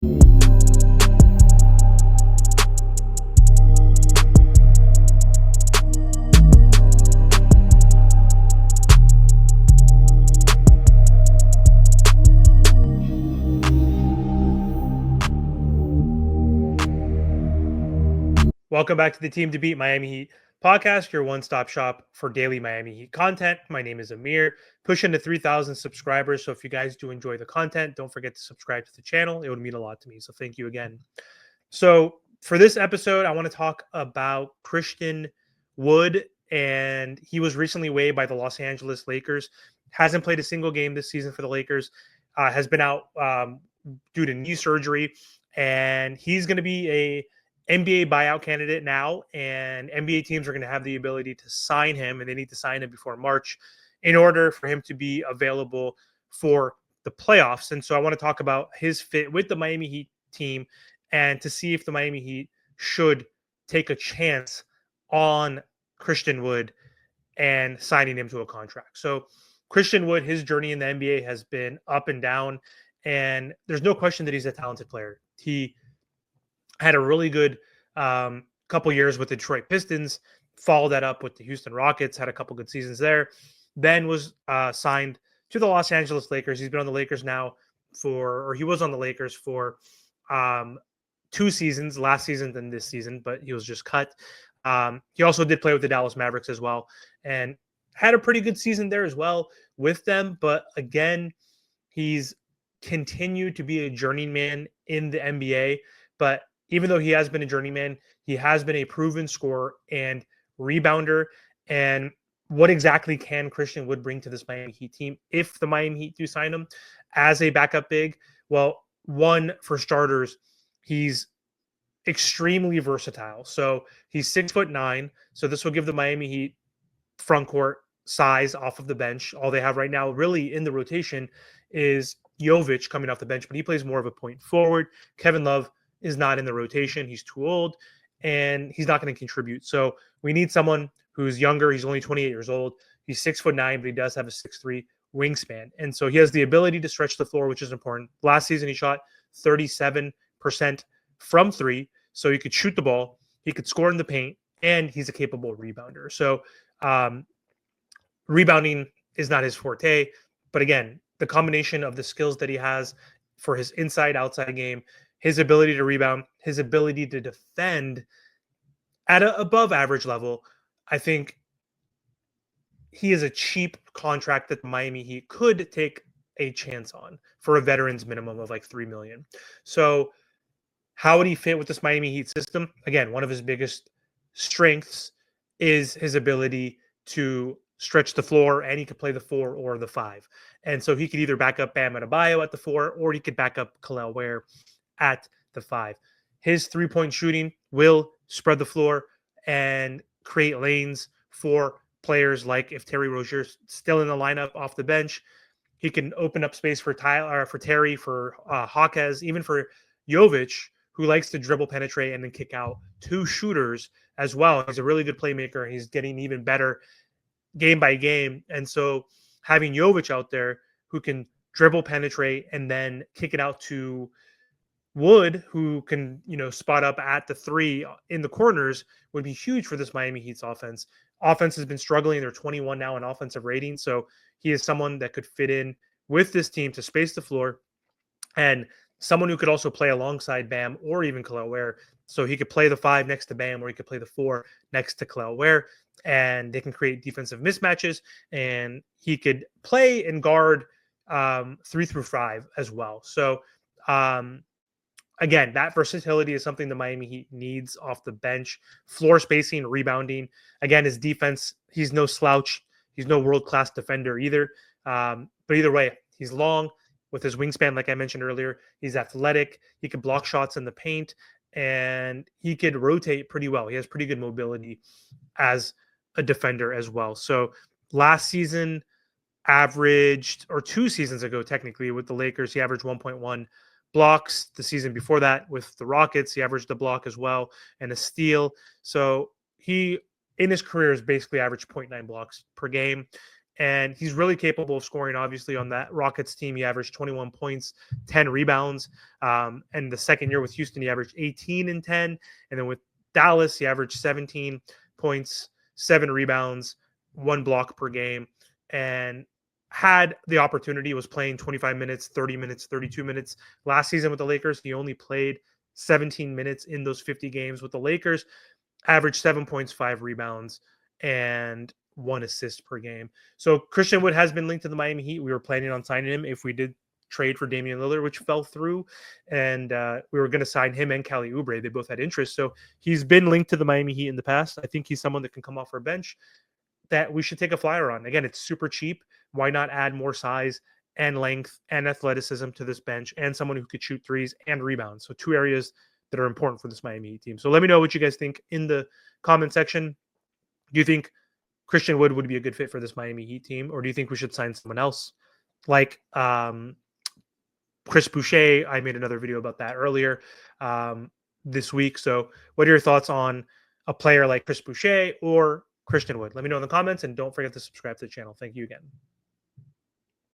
Welcome back to the Team to Beat Miami Heat podcast, your one-stop shop for daily Miami Heat content. My name is Amir, pushing to 3,000 subscribers. So if you guys do enjoy the content, don't forget to subscribe to the channel. It would mean a lot to me. So thank you again. So for this episode, I want to talk about Christian Wood, and he was recently waived by the Los Angeles Lakers. Hasn't played a single game this season for the Lakers. Has been out due to knee surgery, and he's going to be a NBA buyout candidate now, and NBA teams are going to have the ability to sign him, and they need to sign him before March in order for him to be available for the playoffs. And so I want to talk about his fit with the Miami Heat team and to see if the Miami Heat should take a chance on Christian Wood and signing him to a contract. So Christian Wood, his journey in the NBA has been up and down, and there's no question that he's a talented player. He had a really good couple years with the Detroit Pistons, followed that up with the Houston Rockets, had a couple good seasons there, then was signed to the Los Angeles Lakers. He's been on the Lakers now he was on the Lakers for 2 seasons, last season and this season, but he was just cut. He also did play with the Dallas Mavericks as well and had a pretty good season there as well with them. But again, he's continued to be a journeyman in the NBA. But even though he has been a journeyman, he has been a proven scorer and rebounder. And what exactly can Christian Wood bring to this Miami Heat team if the Miami Heat do sign him as a backup big? Well, one, for starters, he's extremely versatile. So he's 6'9". So this will give the Miami Heat front court size off of the bench. All they have right now really in the rotation is Jovic coming off the bench, but he plays more of a point forward. Kevin Love is not in the rotation. He's too old and he's not going to contribute. So we need someone who's younger. He's only 28 years old. He's 6'9", but he does have a 6'3" wingspan. And so he has the ability to stretch the floor, which is important. Last season, he shot 37% from three. So he could shoot the ball, he could score in the paint, and he's a capable rebounder. So rebounding is not his forte. But again, the combination of the skills that he has for his inside-outside game, his ability to rebound, his ability to defend at an above average level, I think he is a cheap contract that the Miami Heat could take a chance on for a veteran's minimum of like $3 million. So how would he fit with this Miami Heat system? Again, one of his biggest strengths is his ability to stretch the floor, and he could play the 4 or the 5. And so he could either back up Bam Adebayo at the 4, or he could back up Kel'el Ware at the 5. His three-point shooting will spread the floor and create lanes for players like if Terry Rozier's still in the lineup off the bench, he can open up space for Terry, for Hawkes, even for Jovic, who likes to dribble, penetrate, and then kick out 2 shooters as well. He's a really good playmaker. He's getting even better game by game. And so having Jovic out there who can dribble, penetrate, and then kick it out to Wood, who can, spot up at the 3 in the corners, would be huge for this Miami Heat's offense. Offense has been struggling. They're 21 now in offensive rating. So he is someone that could fit in with this team to space the floor, and someone who could also play alongside Bam or even Kel'el Ware. So he could play the 5 next to Bam, or he could play the 4 next to Kel'el Ware, and they can create defensive mismatches, and he could play and guard 3 through 5 as well. So again, that versatility is something the Miami Heat needs off the bench. Floor spacing, rebounding. Again, his defense, he's no slouch. He's no world-class defender either. But either way, he's long with his wingspan, like I mentioned earlier. He's athletic. He can block shots in the paint, and he could rotate pretty well. He has pretty good mobility as a defender as well. So last season averaged, or 2 seasons ago, technically, with the Lakers, he averaged 1.1 blocks. The season before that with the Rockets, he averaged a block as well and a steal. So he, in his career, has basically averaged 0.9 blocks per game. And he's really capable of scoring. Obviously, on that Rockets team, he averaged 21 points, 10 rebounds. And the second year with Houston, he averaged 18 and 10. And then with Dallas, he averaged 17 points, 7 rebounds, 1 block per game. And had the opportunity, was playing 25 minutes, 30 minutes, 32 minutes. Last season with the Lakers, he only played 17 minutes in those 50 games with the Lakers, averaged 7 points, 5 rebounds, and 1 assist per game. So Christian Wood has been linked to the Miami Heat. We were planning on signing him if we did trade for Damian Lillard, which fell through. And we were going to sign him and Kelly Oubre. They both had interest. So he's been linked to the Miami Heat in the past. I think he's someone that can come off our bench that we should take a flyer on. Again, it's super cheap. Why not add more size and length and athleticism to this bench and someone who could shoot threes and rebounds? So 2 areas that are important for this Miami Heat team. So let me know what you guys think in the comment section. Do you think Christian Wood would be a good fit for this Miami Heat team, or do you think we should sign someone else like Chris Boucher? I made another video about that earlier this week. So what are your thoughts on a player like Chris Boucher or Christian Wood? Let me know in the comments, and don't forget to subscribe to the channel. Thank you again.